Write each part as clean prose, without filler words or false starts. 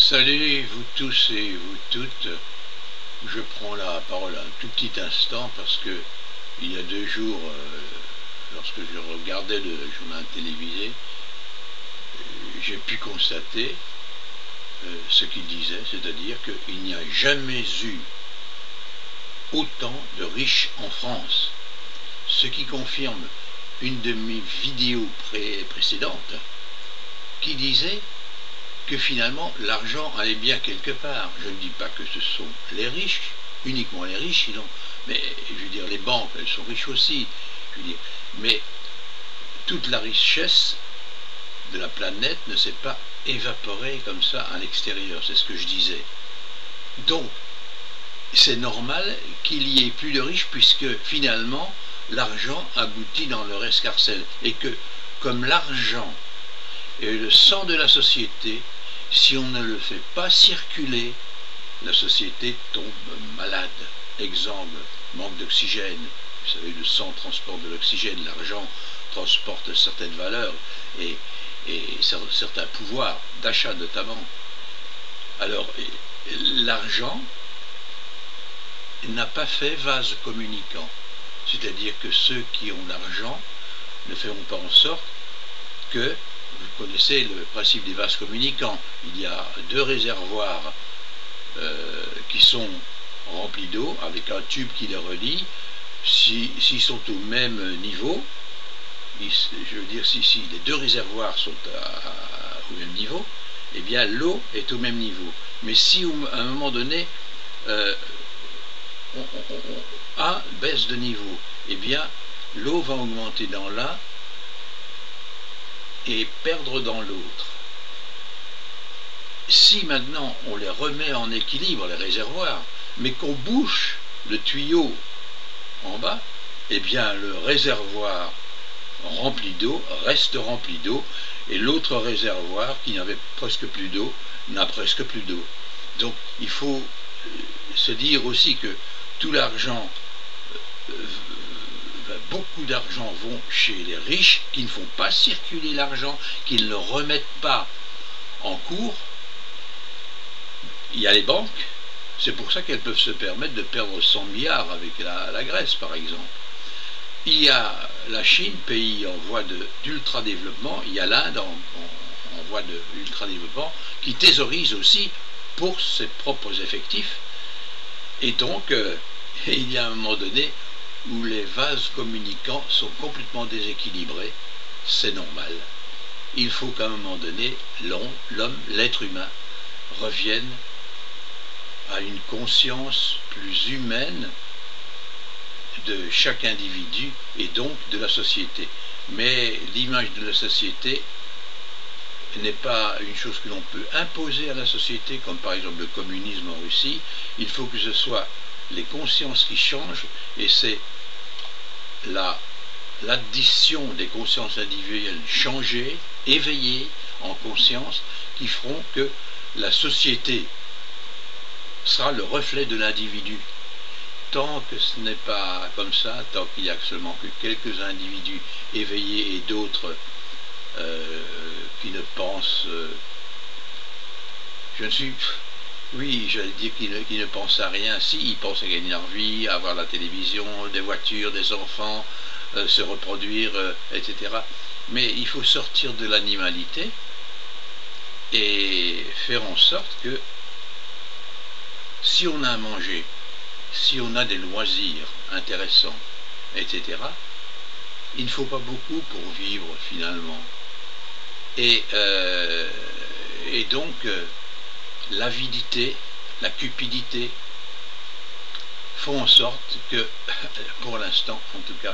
Salut vous tous et vous toutes. Je prends la parole un tout petit instant parce que il y a 2 jours, lorsque je regardais le journal télévisé, j'ai pu constater ce qu'il disait, c'est-à-dire qu'il n'y a jamais eu autant de riches en France, ce qui confirme une de mes vidéos précédentes qui disait que finalement l'argent allait bien quelque part. Je ne dis pas que ce sont les riches, uniquement les riches, sinon, mais je veux dire, les banques, elles sont riches aussi, je veux dire, mais toute la richesse de la planète ne s'est pas évaporée comme ça à l'extérieur, c'est ce que je disais. Donc, c'est normal qu'il y ait plus de riches puisque finalement l'argent aboutit dans leur escarcelle et que comme l'argent est le sang de la société, si on ne le fait pas circuler, la société tombe malade. Exemple, manque d'oxygène. Vous savez, le sang transporte de l'oxygène, l'argent transporte certaines valeurs et certains pouvoirs d'achat notamment. Alors, l'argent n'a pas fait vase communicant. C'est-à-dire que ceux qui ont l'argent ne feront pas en sorte que, vous connaissez le principe des vases communicants, il y a 2 réservoirs qui sont remplis d'eau avec un tube qui les relie. S'ils sont au même niveau, je veux dire si les 2 réservoirs sont au même niveau, eh bien l'eau est au même niveau. Mais si à un moment donné un baisse de niveau, eh bien l'eau va augmenter dans l'un et perdre dans l'autre. Si maintenant on les remet en équilibre, les réservoirs, mais qu'on bouche le tuyau en bas, eh bien le réservoir rempli d'eau reste rempli d'eau et l'autre réservoir qui n'avait presque plus d'eau n'a presque plus d'eau. Donc il faut se dire aussi que tout l'argent, beaucoup d'argent vont chez les riches qui ne font pas circuler l'argent, qui ne le remettent pas en cours. Il y a les banques, c'est pour ça qu'elles peuvent se permettre de perdre 100 milliards avec la Grèce par exemple. Il y a la Chine, pays en voie d'ultra-développement, il y a l'Inde en voie d'ultra-développement, qui thésaurise aussi pour ses propres effectifs. Et donc, il y a un moment donné où les vases communicants sont complètement déséquilibrés, c'est normal. Il faut qu'à un moment donné, l'homme, l'être humain, revienne à une conscience plus humaine de chaque individu et donc de la société. Mais l'image de la société n'est pas une chose que l'on peut imposer à la société, comme par exemple le communisme en Russie. Il faut que ce soit les consciences qui changent, et c'est l'addition des consciences individuelles changées, éveillées en conscience, qui feront que la société sera le reflet de l'individu. Tant que ce n'est pas comme ça, tant qu'il n'y a seulement que quelques individus éveillés et d'autres qui ne pensent, oui, j'allais dire qu'ils ne pensent à rien. Si, ils pensent à gagner leur vie, à avoir la télévision, des voitures, des enfants, se reproduire, etc. Mais il faut sortir de l'animalité et faire en sorte que si on a à manger, si on a des loisirs intéressants, etc., il ne faut pas beaucoup pour vivre finalement. Et donc, l'avidité, la cupidité font en sorte que, pour l'instant en tout cas,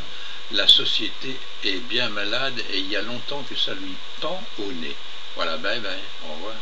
la société est bien malade et il y a longtemps que ça lui pend au nez. Voilà, bye bye, au revoir.